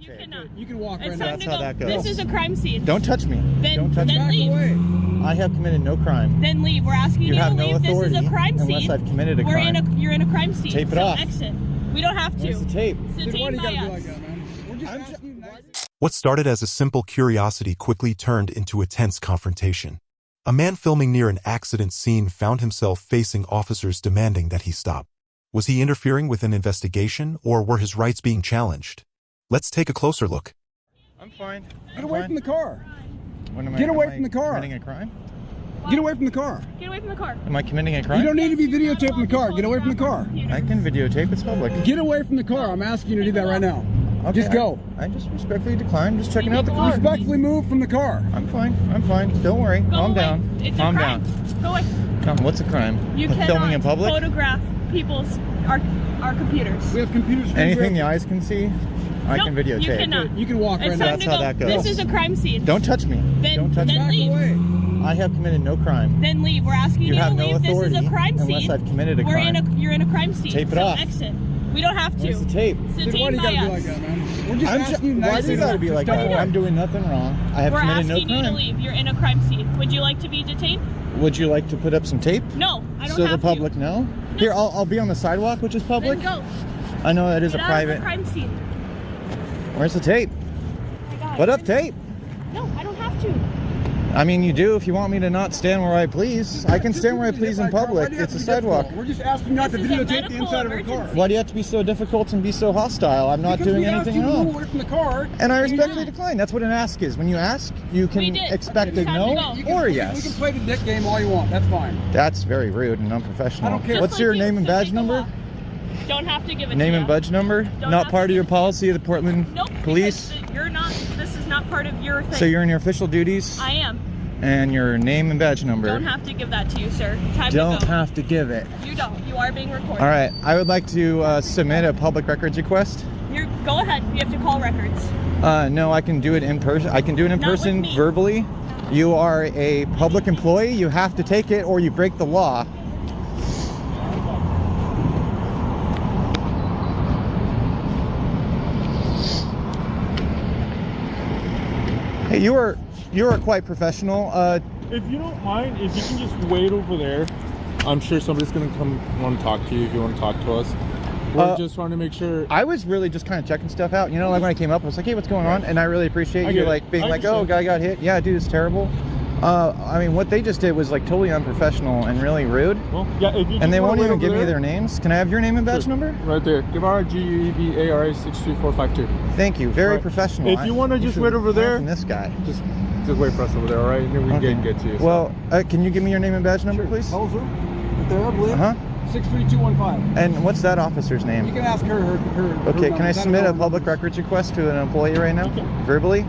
You cannot. You can walk right It's now. time That's to how go. that goes. This is a crime scene. Don't touch me. Then Back leave. away. I have committed no crime. Then leave. We're asking you, You have to no leave. authority This is a crime scene. unless I've committed a crime. You're in a crime scene. Tape it so off. Exit. We don't have to. Where's the tape? Dude, why do Detained you by gotta be us. like that, man? We're just asking you nicely. What started as a simple curiosity quickly turned into a tense confrontation. A man filming near an accident scene found himself facing officers demanding that he stop. Was he interfering with an investigation, or were his rights being challenged? Let's take a closer look. I'm fine. Get away from the car. Get away from the car. Committing a crime? Get away from the car. Get away from the car. Am I committing a crime? You don't need to be videotaping the car. Get away from the car. I can videotape. It's public. Get away from the car. I'm asking you to do that right now. Okay, Just go. I just respectfully decline. I'm just checking out the car. Respectfully move from the car. I'm fine. I'm fine. Don't worry. Go Calm away. down. It's Calm a crime. down. Go away. Come. What's a crime? You cannot Filming in public? photograph people's our computers. We have computers. Anything the eyes can see, I Nope, can videotape. You cannot. You can walk right It's now. time That's to how go. that goes. This is a crime scene. Don't touch me. Then- Don't touch then me. Back leave. away. I have committed no crime. Then leave. We're asking You you have to no leave. This authority is a crime scene. unless I've committed a crime. You're in a crime scene. Tape it so off. Exit. We don't have to. Where's the tape? Dude, why do Detained you by gotta be us. like that, man? We're just I'm asking you why nicely. do you gotta be like Just that? don't I'm doing nothing wrong. I have We're committed no asking you to crime. leave. You're in a crime scene. Would you like to be detained? Would you like to put up some tape? No, I don't So have the public to. know? Here, I'll be on the sidewalk, which is public. Then go. I know that is Get a out private. of the crime scene. Where's the tape? Oh my God. Put up tape. No, I don't have to. I mean, you do if you want me to not stand where I please. I can stand where I please in public. It's a sidewalk. We're just asking not to This is a videotape the medical inside of our car. emergency. Why do you have to be so difficult and be so hostile? I'm not Because doing we asked anything you to move wrong. away from the car. And I you respectfully didn't. decline. That's what an ask is. When you ask, you We can did. expect It's a time to no go. You can- or a We yes. can play the dick game all you want. That's fine. That's very rude and unprofessional. I don't care. Just What's like your you, name and so badge take a number? walk. Don't have to give it Name to and you. badge number? Don't Not have part to of your give it- policy of the Portland Nope. Police? because You're not. This is not part of your thing. So you're in your official duties? I am. And your name and badge number? Don't have to give that to you, sir. Time Don't to go. have to give it. You don't. You are being recorded. All right. I would like to submit a public records request. Go ahead. You have to call records. No, I can do it in person. I can do it in Not with person me. verbally. You are a public employee. You have to take it or you break the law. Hey, you are quite professional. If you don't mind, if you can just wait over there, I'm sure somebody's gonna come want to talk to you if you want to talk to us. We're just trying to make sure. I was really just kind of checking stuff out. You know, like when I came up, I was like, hey, what's going on? And I really appreciate I you get it. like being I like, oh, understand. guy got hit. Yeah, dude, it's terrible. I mean, what they just did was like totally unprofessional and really rude. Well, yeah, if you just And they wanna won't wait even over give me there- their names. Can I have your name and badge Sure. number? Right there. Guevara, G-U-E-V-A-R-A 63452. Thank you. Very Right. professional. If you wanna You just should wait over learn there- from this guy. Just wait for us over there, all right? And then we Okay. can get to you. so. Well, can you give me your name and badge number, please? Hauser, right there, I believe. Uh-huh. 63215. And what's that officer's You name? can ask her. Okay, can I submit a number. public records request to an employee right now? Okay. Verbally?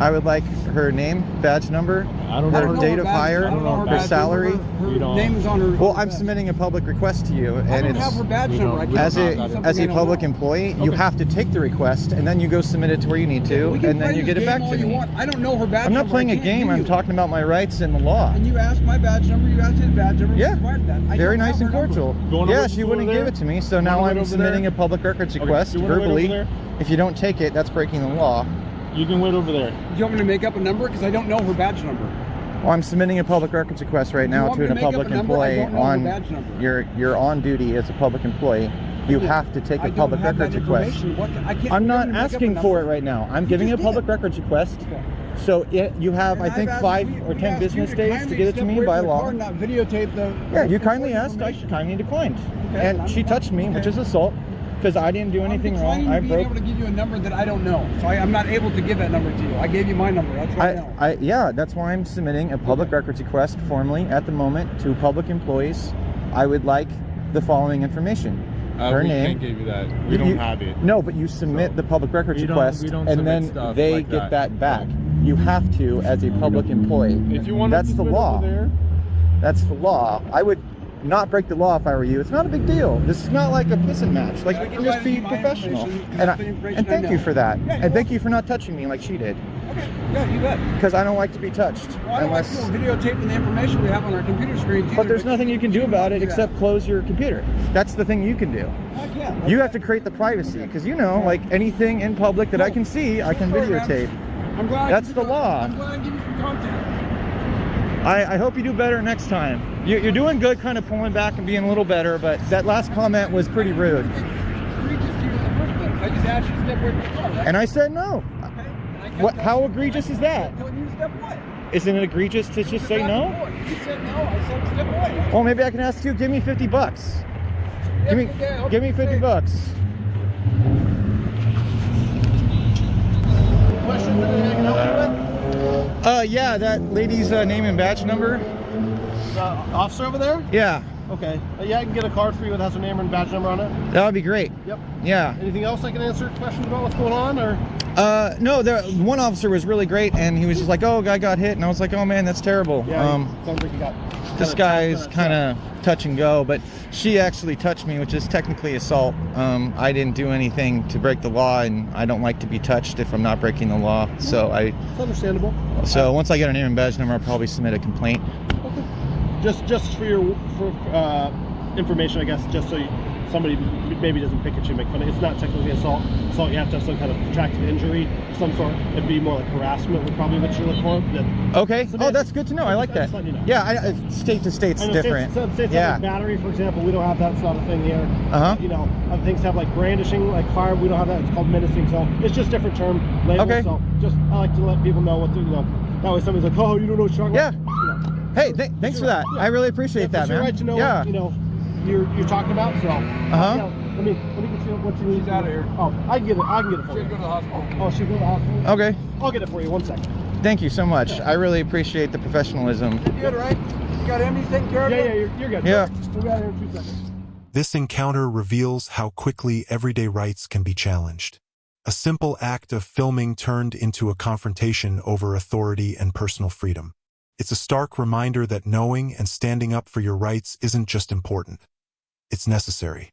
I would like her name, badge number, I don't I her don't know date her of badge- hire, I don't know her her badge salary. Her You don't- name is on her. Well, I'm badge. submitting a public request to you, I and don't it's have her badge We number. don't- I we can't as don't a have that something as I a don't public know. employee, you Okay. have to take the request, and then you go submit it to where you need to, We can and then play you this get it game back all to you me. want. I don't know her badge I'm not number. playing I a can't game. give I'm you. talking about my rights and the law. And you asked my badge number. You asked his badge number. Yeah. We provided that. I Very don't nice have and her number. cordial. You wanna Yeah, wait she over wouldn't there? give it to me, so You now wanna wait I'm over submitting there? a public records Okay, request you wanna wait over verbally. there? If you don't take it, that's breaking the law. You can wait over there. Do you want me to make up a number? Because I don't know her badge number. Well, I'm submitting a public records request right Do you now want to me to a make up public a number? I employee don't know her on badge number. you're on duty as a public employee. You have to take I a don't public have records that request. information. What? I can't. I'm you're not gonna make up a asking number. for it right now. I'm giving just a public did. records request. Okay. So you have, I And think, I've asked 5 you- or we 10 asked you business days to kindly get it to step me away by from the law. car and not videotape the. Yeah, you kindly asked. I information. kindly declined. Okay, And I'm she fine. touched me, which Okay. is assault, because I didn't do anything I'm wrong. declining I being broke. able to give you a number that I don't know, so I'm not able to give that number to you. I gave you my number. That's what I know. Yeah, that's why I'm submitting a public records request formally at the moment to public employees. I would like the following information. Her we name. can't give you that. We You- don't have it. No, but you submit So, the public records we don't- request, we don't and submit then stuff they like get that. that back. You have to as a public employee. If you want That's to the wait law. over there, That's the law. I would not break the law if I were you. It's not a big deal. This is not like a pissing match. Like, I we can just be provided you my professional. information, 'cause And, that's the information and I thank you know. for that. Yeah, you're And thank you for not touching me like she did. Okay. Yeah, you bet. Because I don't like to be touched. Well, I don't like videotaping the information we have on our computer screens. But there's nothing you can do about it except close your computer. That's the thing you can do. I can't. You have to create the privacy, because you know, like anything in public that I can see, I can videotape. I'm glad. That's the law. I'm glad I give you some content. I hope you do better next time. You're doing good, kind of pulling back and being a little better, but that last comment was pretty rude. Egregious to you in the first place. I just asked you to step away from the car, right? And I said no. Okay. What? How egregious is that? Telling you to step away. Isn't it egregious to just say no? You said no. I said step away. Well, maybe I can ask you. Give me $50. Yeah, Give me okay, give me $50. Questions that I can help you with? Yeah, that lady's name and badge number. The officer over there? Yeah, Okay. Yeah, I can get a card for you that has her name and badge number on it. that would be great. Yep. Yeah. Anything else I can answer questions about what's going on, or? No, one officer was really great, and he was just like, "Oh, guy got hit," and I was like, "Oh man, that's terrible." Yeah. Sounds like you got. This guy's kind of touch and go, but she actually touched me, which is technically assault. I didn't do anything to break the law, and I don't like to be touched if I'm not breaking the law. So It's understandable. once I get her name and badge number, I'll probably submit a complaint. Okay. Just for your information, I guess, just so somebody maybe doesn't pick at you and make fun of it. It's not technically assault. Assault, you have to have some kind of protracted injury of some sort. It'd be more like harassment would probably what you look for. Okay. Oh, that's good to know. I like that. Just letting you know. Yeah, state to state's different. States Yeah. have like battery, for example. We don't have that. It's not a thing here. Uh-huh. You know, other things have like brandishing, like fire. We don't have that. It's called menacing. So it's just different term labels. Okay. So just I like to let people know what to, that way somebody's like, oh, you don't know what you're talking Yeah. about. Hey, thanks for that. Yeah. I really appreciate that, It's man. your right to know Yeah. what, you're talking about. So Uh-huh. let me get you what you need. She's out of here. Oh, I can get it for She'll you. go to the hospital. Oh, she'll go to the hospital. Okay. I'll get it for you. 1 second. Thank you so much. I really appreciate the professionalism. You're good, right? You got Emmy's taken care of? Yeah, you're good. Yeah. We'll be out here in 2 seconds. This encounter reveals how quickly everyday rights can be challenged. A simple act of filming turned into a confrontation over authority and personal freedom. It's a stark reminder that knowing and standing up for your rights isn't just important. It's necessary.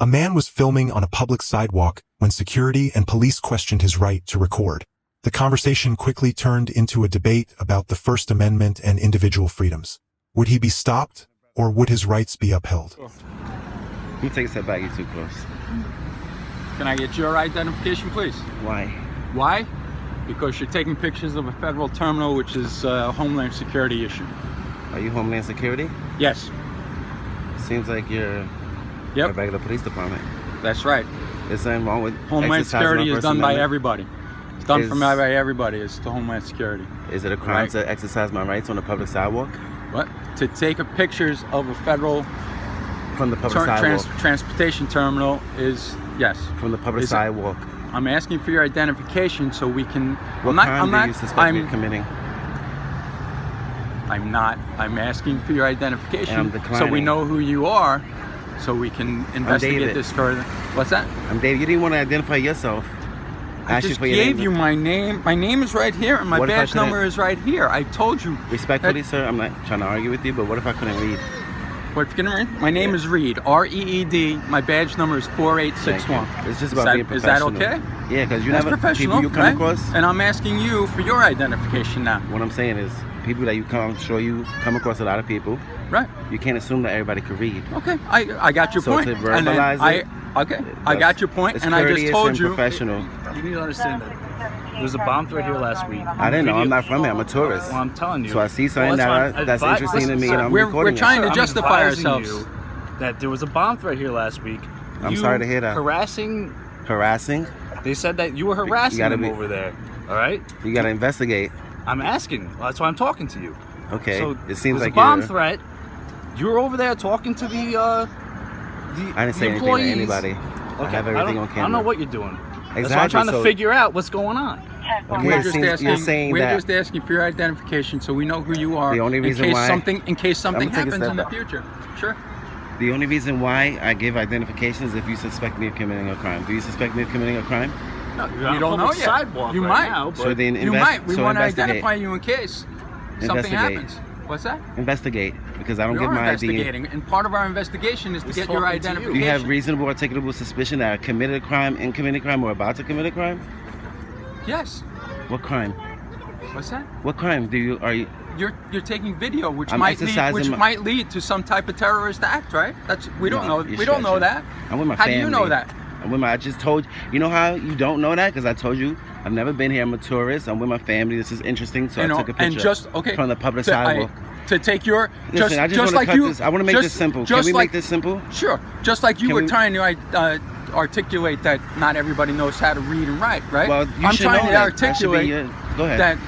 A man was filming on a public sidewalk when security and police questioned his right to record. The conversation quickly turned into a debate about the First Amendment and individual freedoms. Would he be stopped, or would his rights be upheld? You take a step back, you're too close. Can I get your identification, please? Why? Why? Because you're taking pictures of a federal terminal, which is a Homeland Security issue. Are you Homeland Security? Yes. Seems like you're a Yep. regular police department. That's right. Is something wrong with Homeland exercising Security my is First done by Amendment? everybody. It's done Is- by everybody. It's the Homeland Security. Is it a crime Right. to exercise my rights on a public sidewalk? What? To take a pictures of a federal From the public sidewalk. transportation terminal is, yes. From the public Is it- sidewalk. I'm asking for your identification so we can... What crime do you suspect me of committing? I'm asking for your identification And I'm so declining. we know who you are, so we can investigate David. this further. What's that? I'm Dave. You didn't want to identify yourself. I Asked you just for your gave name. you my name. My name is right here, and my What if I badge couldn't- number is right here. I told you. Respectfully, sir, I'm not trying to argue with you, but what if I couldn't read? What if you can read? My name is Reed. R-E-E-D. My badge number is 4861. Thank you. It's just Is about that- being is that professional. okay? Yeah, because you That's never professional, people you come right? across. And I'm asking you for your identification now. What I'm saying is, people that you come, I'm sure you come across a lot of people. Right. You can't assume that everybody could read. Okay. I got your So point. to And then verbalize it, I got your point, it's and I just courteous told and you. professional. You need to understand that there was a bomb threat here last week. I didn't know. I'm not from here. I'm a tourist. Well, I'm telling you. So I see something Well, that's why I'm interesting to me, and I'm We're recording trying it. to I'm justify advising ourselves. you that there was a bomb threat here last week. I'm You sorry to hear that. Harassing. Harassing? They said that you were harassing gotta them be- over there. All right. You gotta investigate. I'm asking. Well, that's why I'm talking to you. Okay. So It seems there's like a bomb you're. threat. You were over there talking to the I didn't say anything to employees. anybody. I have everything on camera. I don't know what you're doing. That's Exactly. why I'm trying to so- figure out what's going on. Okay, We're it just seems asking. you're saying We're that. just asking for your identification, so we know who you are. The only reason in case why- something I'm gonna take a happens step in the back. future. Sure. The only reason why I give identification is if you suspect me of committing a crime. Do you suspect me of committing a crime? No, You don't know yet. Sidewalk You right might. now, but So then You might. We so want to investigate. identify you in case something Investigate. happens. What's that? Investigate, because I don't We give are my ID. investigating, and part of our investigation is to He's get your talking to you. identification. Do you have reasonable articulable suspicion that I committed a crime, in committing a crime, or about to commit a crime? Yes. What crime? What's that? What crime are you? You're taking video, which I'm might exercising might lead to some type of terrorist act, right? We don't know. you're We don't know stretching. that. I'm with my How family. do you know that? I'm with I just told you know how you don't know that because I told you I've never been here. I'm a tourist. I'm with my family. This is interesting, so I took a picture from the public sidewalk. To take your Listen, I just want to cut this. I want to make this simple. Can we make this simple? Sure. Just like you were trying to articulate that not everybody knows how to read and write, right? Well, I'm trying to articulate go ahead.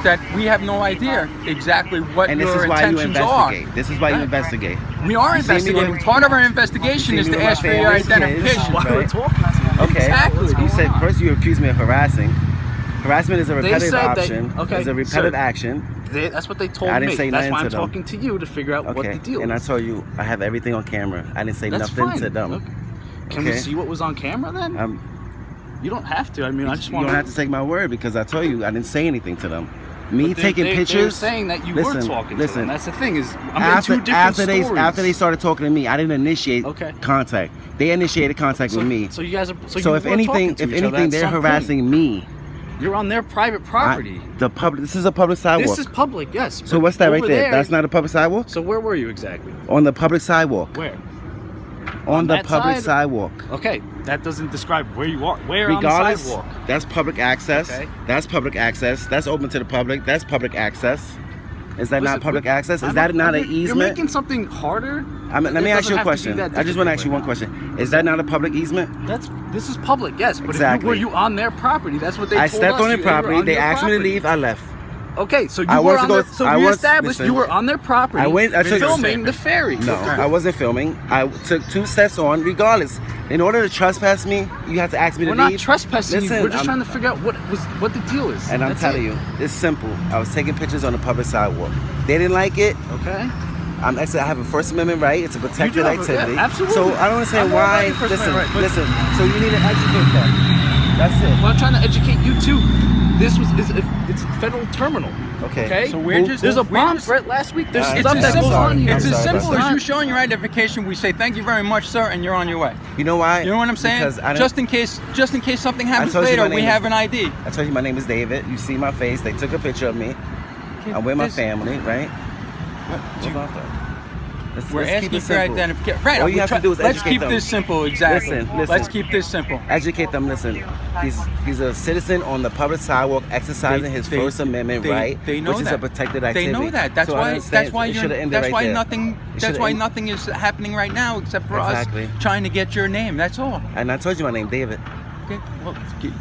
that we have no idea exactly what and your intentions are. This is why you investigate. We are investigating. Part of our investigation is to ask for your identification. Why we're talking to you. Okay. Exactly. You said first you accused me of harassing. Harassment is a repetitive option. Okay, it's a repetitive action. That's what they told I me. didn't say That's nothing why I'm to them. talking to you to figure out what the deal And is. I told you I have everything on camera. I didn't say That's nothing fine. to them. Okay. Can we see what was on camera then? You don't have to. I mean, I just want. You don't have to take my word because I told you I didn't say anything to them. Me taking pictures. They're saying that you were talking to them. That's the thing is, I'm in two different stories. After they started talking to me, I didn't initiate contact. They initiated contact with me. So you guys are. So if anything, they're harassing me. You're on their private property. This is a public sidewalk. This is public, yes. So what's that right there? That's not a public sidewalk? So where were you exactly? On the public sidewalk. Where? On the public sidewalk. Okay, that doesn't describe where you are. Where Regardless, on the sidewalk? that's public access. Okay. That's public access. That's open to the public. That's public access. Is that not public access? Is that not an easement? You're making something harder. Let me ask you a question. I just want to ask you one question. Is that not a public easement? This is public, yes. But Exactly. were you on their property? That's what they told us. I stepped on their You were property. They their asked me to property. leave. I left. Okay, so I you were want on to go- their, so I we was- established listen. you were on their property. I took filming the ferry. No, I wasn't filming. I took 2 steps on. Regardless, in order to trespass me, you have to ask me to We're leave. not trespassing Listen, you. We're just trying to figure out what the deal is. And I'm That's telling it. you, it's simple. I was taking pictures on the public sidewalk. They didn't like it. Okay. I said I have a First Amendment right. It's a protected have a- activity. yeah, absolutely. So I don't understand I'm all about why. your First Listen, Amendment right, listen. So you need to educate them. That's it. Well, I'm trying to educate you too. It's a federal terminal. Okay. So we're just. There's a we're bomb just- threat last week. There's It's stuff as that goes simple, on here. it's as simple as not- you showing your identification. We say thank you very much, sir, and you're on your way. You know why? You know what I'm saying? Because I don't- just in case something happens told you later, my we name have is- an ID. I told you my name is David. You see my face. They took a picture of me. I'm with my family, right? What about that? We're Let's keep asking it for your simple. identification. Right. All you have to do is let's educate keep them. this simple. Exactly. Listen. Let's keep this simple. Educate them. Listen, he's a citizen on the public sidewalk exercising his First Amendment right, They know which that. is a protected activity. They know that. That's So I why. understand. That's why It you're. shoulda ended That's right why there. nothing. It That's shoulda why ended- nothing is happening right now except for Exactly. us trying to get your name. That's all. And I told you my name, David. Okay. Well,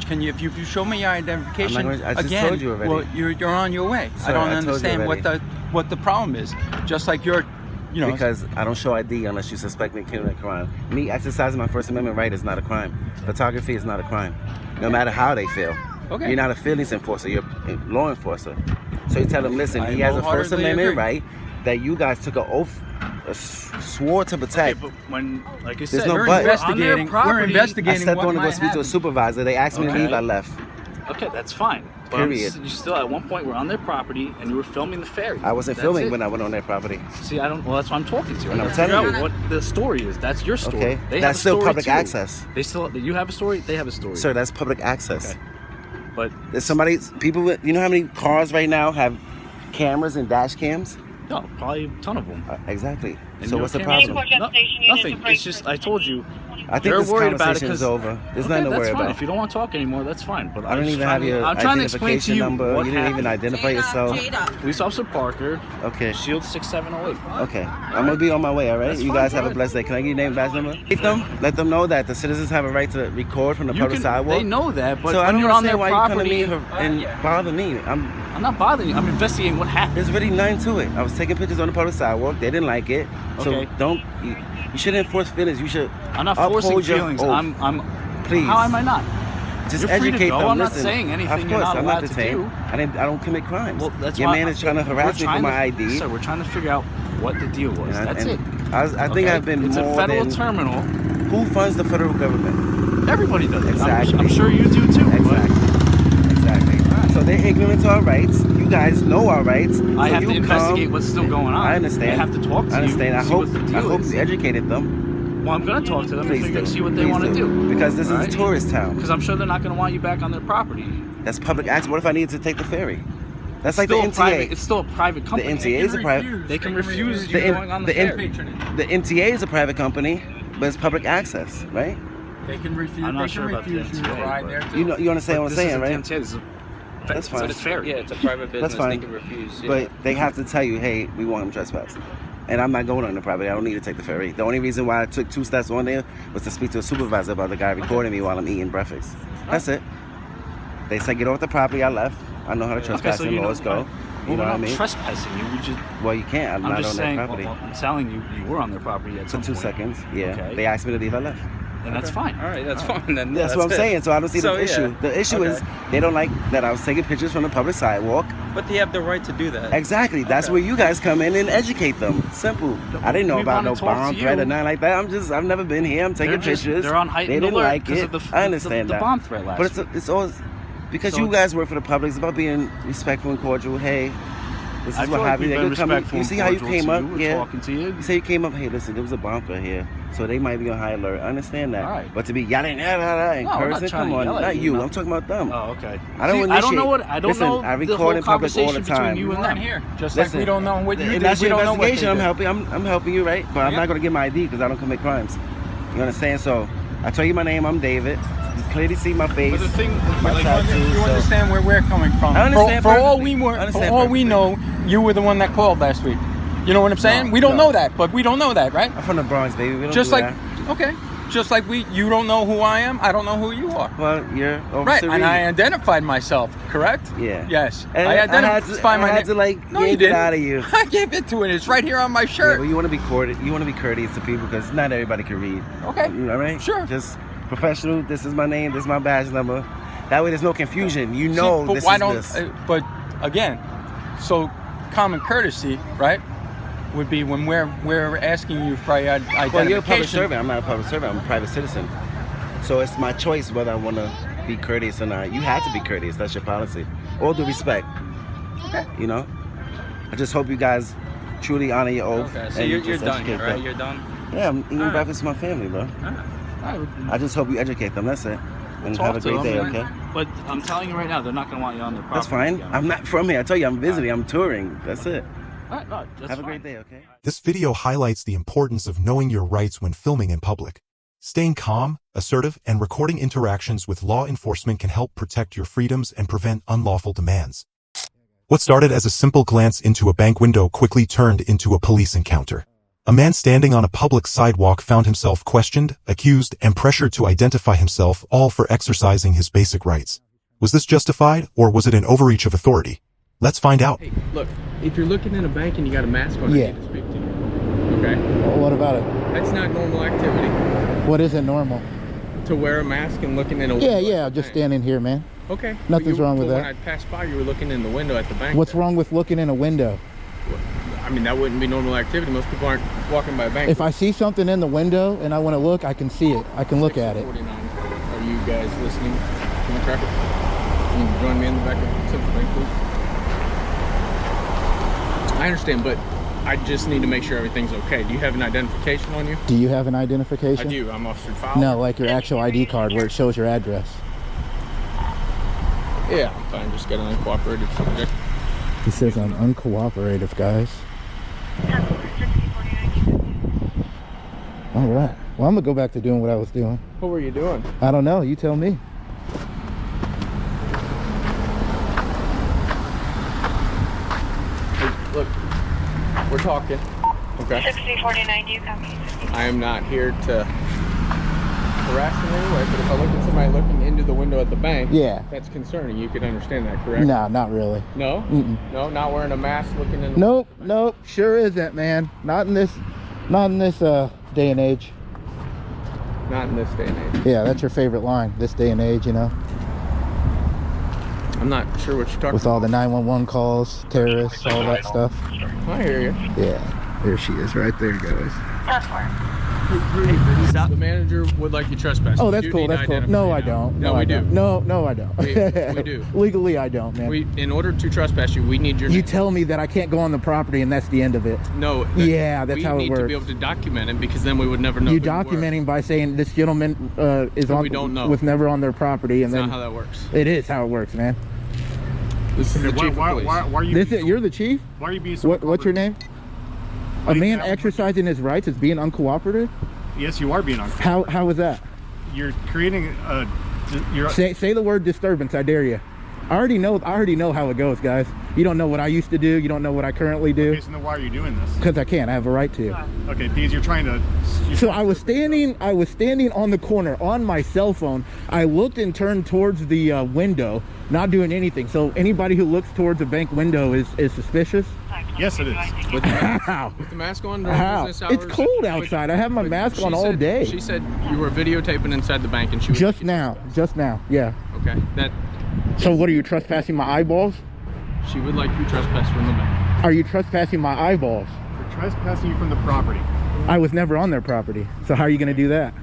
can you if you show me your identification I just again? told you already. Well, you're on your way. Sir, I don't I told you understand already. what the problem is. Just like you're. You know, Because I don't show ID unless you suspect me of committing a crime. Me exercising my First Amendment right is not a crime. Photography is not a crime, no matter how they feel. Okay. You're not a feelings enforcer, you're a law enforcer. So you tell them, listen, I he has a First wholeheartedly Amendment agree. right that you guys took an oath, swore to protect. Okay, but when, like I There's said, no we're but. investigating. We're I investigating stepped what on to go might speak to a happen. supervisor. They asked me to Okay. leave, I left. Okay, that's fine. But Period. you still at one point were on their property and you were filming the ferry. I wasn't That's filming it. when I went on their property. See, I don't. Well, that's what I'm talking to. And I I'm gotta telling figure you. out what the story is. That's your story. Okay, They have that's a still story public too. access. They still. You have a story. They have a story. Sir, that's public access. Okay. But There's people with, you know how many cars right now have cameras and dash cams? no, probably a ton of them. Exactly. And So your what's the cameras problem? are- Nothing. It's just I told you. I think They're this worried about it conversation is 'cause- over. There's Okay, nothing to that's worry fine. about. If you don't want to talk anymore, that's fine. But I don't even have your I'm trying to explain to identification you number. what You didn't even happened. identify yourself. Police Officer Parker, Okay. Shield 6708. Okay. I'm gonna be on my way. All right. That's You fine, guys go have a ahead. blessed day. Can I get your name, badge number? Let them know that the citizens have a right to record from the You public can, sidewalk. they know that, but so I when don't you're on their understand why property, you come to me and bother me. I'm not bothering you. I'm investigating what happened. There's really nothing to it. I was taking pictures on the public sidewalk. They didn't like it. So Okay. don't. You shouldn't enforce feelings. You should. I'm not uphold forcing your feelings. oath. I'm. Please. How am I not? Just You're free to educate go. them. I'm not Listen, saying anything Of you're course, not I'm allowed not to detained. do. I don't commit crimes. Well, that's Your why man is trying to harass me for my ID. Sir, we're trying to figure out what the deal was. And That's it. I think Okay? I've been It's more a federal than, terminal. Who funds the federal government? Everybody does it. Exactly. I'm sure you do too. Exactly. So they're ignorant to our rights. You guys know our rights. I So have to you investigate come- what's still going on. I understand. I have to talk to I understand. you. I see hope what the deal I hope is. you educated them. Well, I'm gonna talk to them Please and do. see what they want to do. Because this is Right? a tourist town. Because I'm sure they're not gonna want you back on their property. That's public access. What if I needed to take the ferry? That's like Still the a NTA. private, it's still a private The company. NTA is a private. They can refuse you The N- going on the the N- ferry. The NTA is a private company, but it's public access, right? They can refuse. I'm not they sure can about the refuse you a NTA, ride but- there too. You understand what I'm saying, right? This is a That's fine. It's ferry. Yeah, it's a private business. That's fine. They can refuse. But they have to tell you, hey, we want him trespassed. And I'm not going on the property. I don't need to take the ferry. The only reason why I took 2 steps on there was to speak to a supervisor about the guy recording me while I'm eating breakfast. That's it. They said get off the property. I left. I know how to trespass and laws go. You know what I mean? Trespassing you. We just. Well, you can't. I'm not just on saying. their property. Well, I'm telling you, you were on their property at For some 2 point. seconds. Yeah. Okay. They asked me to leave. I left. And that's fine. All right, that's fine then. That's what I'm it. saying. So I don't see So, the issue. yeah. The issue is they don't like that I was taking pictures from the public sidewalk. But they have the right to do that. Exactly. That's Okay. where you guys come in and educate them. Simple. I didn't know We about wanna no talk bomb to threat you. or nothing like that. I've never been here. I'm taking pictures. They're on They heightened didn't alert like because it. of I understand the that. bomb threat last But week. it's always because So you it's- guys work for the public. It's about being respectful and cordial. Hey, this I is feel what like happened. we've They been could come. respectful You and see how you cordial came to up? you. We're Yeah. talking to you. You say you came up. Hey, listen, there was a bunker here, so they might be on high alert. I understand that. All right. But to be yelling, and No, we're not cursing, trying come to on, yell at not you, you. no. I'm talking about them. Oh, okay. I don't See, I don't initiate. know what. I don't Listen, know I the record whole in public all the conversation between time. you and You weren't them. here. Just Listen, like we don't know what you and did. that's We your don't know what they investigation. I'm did. helping. I'm helping you, right? But I'm Yeah. not gonna get my ID because I don't commit crimes. You understand? So I tell you my name. I'm David. You clearly see my face. But the thing, my like, tattoos, you so- understand where we're coming from. I understand For all perfectly. we were, I for understand all we perfectly. know, you were the one that called last week. You know what I'm saying? No, we don't no. know that, but we don't know that, right? I'm from the Bronx, baby. We don't Just do like, that. okay, just like you don't know who I am. I don't know who you are. Well, you're Right, and I identified myself, correct? Yeah. Yes. And I identified I had to like No, you yank it didn't. out of you. I gave it to it. It's right here on my Yeah, shirt. well, you want to be courteous. You want to be courteous to people because not everybody can read. Okay. You know what I mean? Sure. Just professional. This is my name. This is my badge number. That way, there's no confusion. You know but this why is don't? this. But again, so common courtesy, right, would be when we're asking you for identification. Well, you're a public servant. I'm not a public servant. I'm a private citizen. So it's my choice whether I want to be courteous or not. You have to be courteous. That's your policy. All due respect. Okay. You know. I just hope you guys truly honor your oath. Okay, so and you're just done educate here, right? them. You're done? Yeah, I'm eating breakfast with my family, bro. I just hope you educate them. That's it. And Talk have a to great day, them, okay? But I'm telling you right now, they're not going to want you on their property. That's fine. I'm not from here. I tell you, I'm visiting. I'm touring. That's it. All right, no, that's Have a fine. great day, okay? This video highlights the importance of knowing your rights when filming in public. Staying calm, assertive, and recording interactions with law enforcement can help protect your freedoms and prevent unlawful demands. What started as a simple glance into a bank window quickly turned into a police encounter. A man standing on a public sidewalk found himself questioned, accused, and pressured to identify himself, all for exercising his basic rights. Was this justified, or was it an overreach of authority? Let's find out. Hey, look, if you're looking in a bank and you got a mask on, I need to speak to you. Okay? Well, what about it? That's not normal activity. What isn't normal? To wear a mask and looking in a Yeah, window. yeah, just standing here, man. Okay. Nothing's wrong with When that. I passed by, you were looking in the window at the bank. What's wrong with looking in a window? I mean, that wouldn't be normal activity. Most people aren't walking by a bank. If I see something in the window and I want to look, I can see it. I can look at it. 49. Are you guys listening to the traffic? Can you join me in the back of the bank, please? I understand, but I just need to make sure everything's okay. Do you have an identification on you? Do you have an identification? I do. I'm Officer Fowler. No, like your actual ID card where it shows your address. Yeah, I'm fine. Just got an uncooperative subject. He says I'm uncooperative, guys. All right. Well, I'm going to go back to doing what I was doing. What were you doing? I don't know. You tell me. Hey, look, we're talking, okay? 6049, do you copy? I am not here to harass in any way, but if I look at somebody looking into the window at the bank, Yeah. that's concerning. You could understand that, correct? Nah, not really. No? Mm-mm. No, not wearing a mask looking in the Nope, nope. Sure isn't, man. Not in this day and age. Not in this day and age. Yeah, that's your favorite line. This day and age, you know. I'm not sure what you're talking With all the 911 calls, terrorists, all that stuff. I hear you. Yeah, there she is right there, guys. That's fine. The manager would like you trespassing. Oh, that's cool. That's cool. No, I don't. No, we do. No, I don't. We do. Legally, I don't, man. In order to trespass you, we need your name. You tell me that I can't go on the property, and that's the end of it. No. Yeah, that's how it works. We need to be able to document it, because then we would never know. You documenting by saying this gentleman was never on their property, and that's then not how that works. It is how it works, man. This is the chief of police. Why are you? You're the chief? Why are you being so? What's your name? A man exercising his rights is being uncooperative? Yes, you are being uncooperative. How is that? You're creating a. Say the word disturbance. I dare you. I already know how it goes, guys. You don't know what I used to do. You don't know what I currently do. Okay, so then why are you doing this? Because I can. I have a right to. Okay, because you're trying to. So I was standing on the corner on my cell phone. I looked and turned towards the window, not doing anything. So anybody who looks towards a bank window is suspicious. Yes, it is. With the mask on during business hours? It's cold outside. I have my mask on all day. She said you were videotaping inside the bank, and she was just now, yeah. Okay, So what are you, trespassing my eyeballs? She would like you trespass from the bank. Are you trespassing my eyeballs? We're trespassing you from the property. I was never on their property, so how are you going to do that?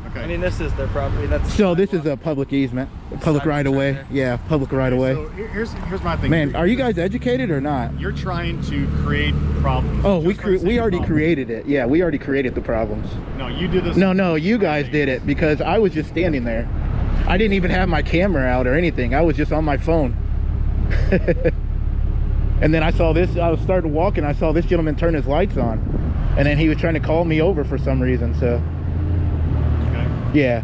Okay. I mean, this is their property. So this is a public easement, public right of way. Yeah, public right of way. So here's my thing. Man, are you guys educated or not? You're trying to create problems. Oh, we already created it. Yeah, we already created the problems. No, you did this. No, you guys did it, because I was just standing there. I didn't even have my camera out or anything. I was just on my phone. And then I saw this. I was starting to walk, and I saw this gentleman turn his lights on, and then he was trying to call me over for some reason. So. Yeah.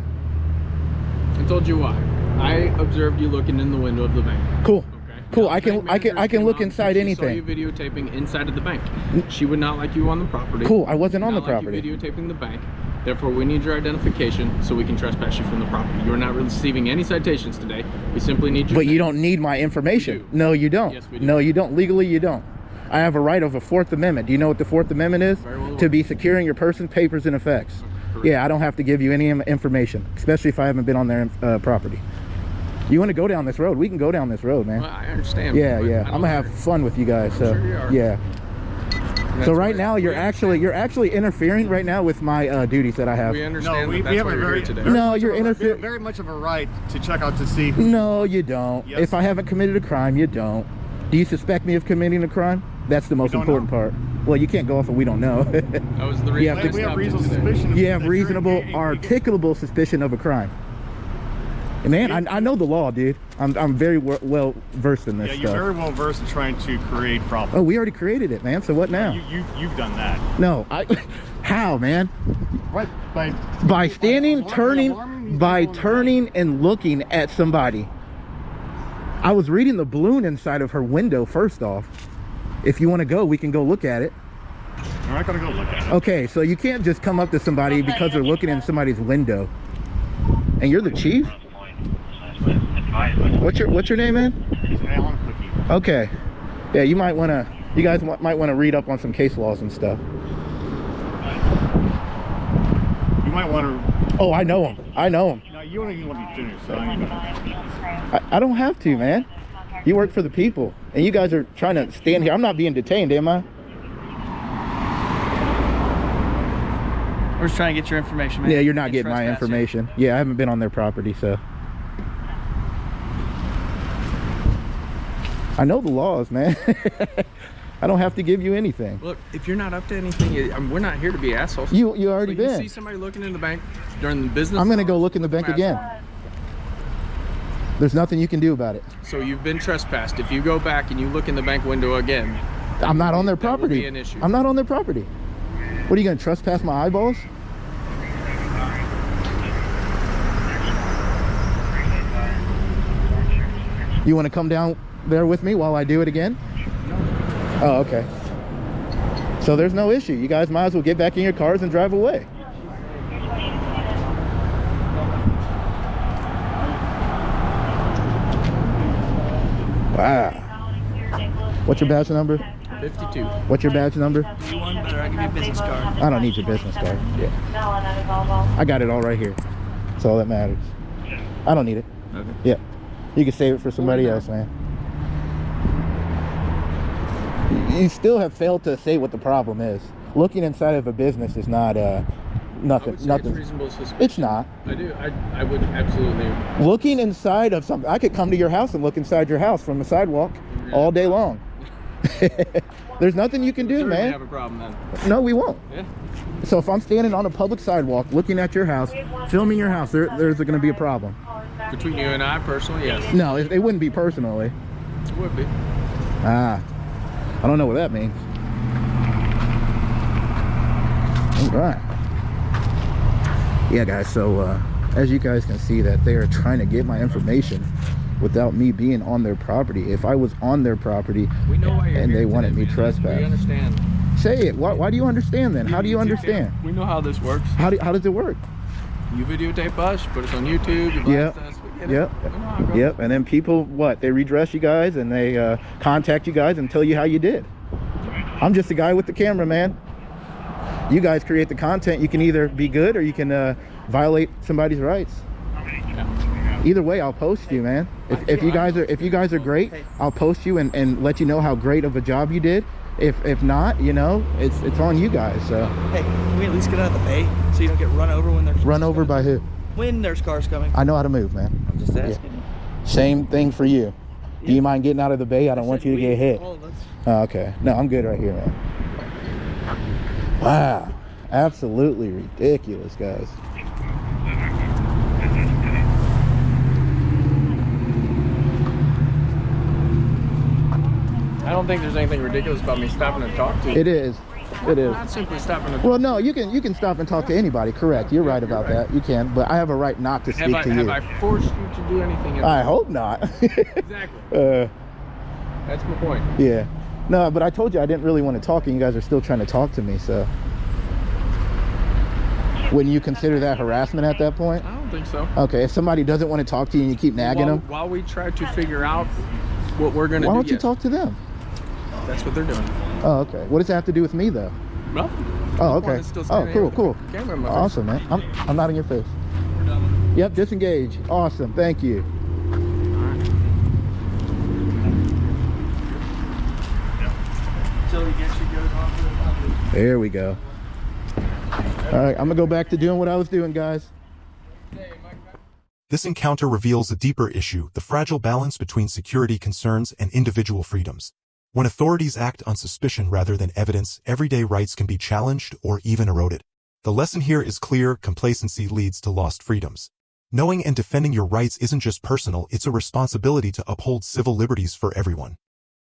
I told you why. I observed you looking in the window of the bank. Cool. Okay. Cool. I can look inside anything. Saw you videotaping inside of the bank. She would not like you on the property. Cool. I wasn't on the property. You videotaping the bank. Therefore, we need your identification so we can trespass you from the property. You are not receiving any citations today. We simply need your. But you don't need my information. No, you don't. Yes, we do. No, you don't. Legally, you don't. I have a right of a Fourth Amendment. Do you know what the Fourth Amendment is? To be securing your person, papers, and effects. Yeah, I don't have to give you any information, especially if I haven't been on their property. You want to go down this road? We can go down this road, man. Well, I understand. Yeah. I'm gonna have fun with you guys. So sure you are. Yeah. So right now you're actually interfering right now with my duties that I have. We understand. No, we have a very today. No, you're interfering. Very much of a right to check out to see. No, you don't. Yes. If I haven't committed a crime, you don't. Do you suspect me of committing a crime? That's the most important part. Well, you can't go off of we don't know. That was the reason. We have reasonable suspicion. You have reasonable, articulable suspicion of a crime. And man, I know the law, dude. I'm very well versed in this stuff. Yeah, you're very well versed in trying to create problems. Oh, we already created it, man. So what now? You've done that. No, how, man? Right, by standing, turning, and looking at somebody. I was reading the balloon inside of her window. First off, if you want to go, we can go look at it. We're not gonna go look at it. Okay, so you can't just come up to somebody because they're looking in somebody's window. And you're the chief? What's your name, man? Alan Cookie. Okay. Yeah, you guys might want to read up on some case laws and stuff. You might want to. Oh, I know him. No, you don't even let me finish. So I don't have to, man. You work for the people, and you guys are trying to stand here. I'm not being detained, am I? We're just trying to get your information, man. Yeah, you're not getting my information. Yeah, I haven't been on their property, so. I know the laws, man. I don't have to give you anything. Look, if you're not up to anything, we're not here to be assholes. You already been. You see somebody looking in the bank during the business. I'm gonna go look in the bank again. There's nothing you can do about it. So you've been trespassed. If you go back and you look in the bank window again, I'm not on their property. That will be an issue. I'm not on their property. What are you gonna trespass my eyeballs? You want to come down there with me while I do it again? No. Oh, okay. So there's no issue. You guys might as well get back in your cars and drive away. Wow. What's your badge number? 52. What's your badge number? You want better? I'll give you a business card. I don't need your business card. Yeah. I got it all right here. That's all that matters. I don't need it. Okay. Yeah. You can save it for somebody else, man. You still have failed to say what the problem is. Looking inside of a business is not Nothing. I would say Nothing. It's reasonable suspicion. It's not. I do. I would absolutely. Looking inside of something, I could come to your house and look inside your house from the sidewalk all day long. There's nothing you can do, Certainly man. have a problem then. No, we won't. Yeah. So if I'm standing on a public sidewalk looking at your house, filming your house, there's going to be a problem. Between you and I, personally, yes. No, it wouldn't be personally. It would be. Ah, I don't know what that means. All right. Yeah, guys, so as you guys can see that they are trying to get my information without me being on their property. If I was on their property We know why you're and here they wanted today, me man. trespassed. We understand. Say it. Why do you understand then? How do you understand? We know how this works. How does it work? You videotape us, you put us on YouTube, you blast us. We get it. Yep. We know how it goes. Yep. And then people, what? They redress you guys and they contact you guys and tell you how you did. I'm just a guy with the camera, man. You guys create the content. You can either be good or you can violate somebody's rights. Either way, I'll post you, man. If you guys are great, I'll post you and let you know how great of a job you did. If not, you know, it's on you guys. So Hey, can we at least get out of the bay so you don't get run over when there's run over by who? when there's cars coming? I know how to move, man. I'm just asking. Yeah. Same thing for you. Do you mind getting out of the bay? I don't want you to get hit. All of us. Oh, okay. No, I'm good right here, man. Wow. Absolutely ridiculous, guys. I don't think there's anything ridiculous about me stopping to talk to you. It is. It is. Not simply stopping to Well, no, you can stop and talk to anybody. Correct. You're right about that. You can, but I have a right not to speak to you. Have I forced you to do anything? I hope not. Exactly. That's my point. Yeah. No, but I told you I didn't really want to talk, and you guys are still trying to talk to me. So, wouldn't you consider that harassment at that point? I don't think so. Okay. If somebody doesn't want to talk to you and you keep nagging them, While we try to figure out what we're going to do. why don't you talk to them? That's what they're doing. Oh, okay. What does that have to do with me, though? Nothing. Oh, okay. Oh, cool, cool. Camera in my face. Awesome, man. I'm not in your face. Yep, disengage. Awesome. Thank you. There we go. All right, I'm gonna go back to doing what I was doing, guys. This encounter reveals a deeper issue, the fragile balance between security concerns and individual freedoms. When authorities act on suspicion rather than evidence, everyday rights can be challenged or even eroded. The lesson here is clear: complacency leads to lost freedoms. Knowing and defending your rights isn't just personal, it's a responsibility to uphold civil liberties for everyone.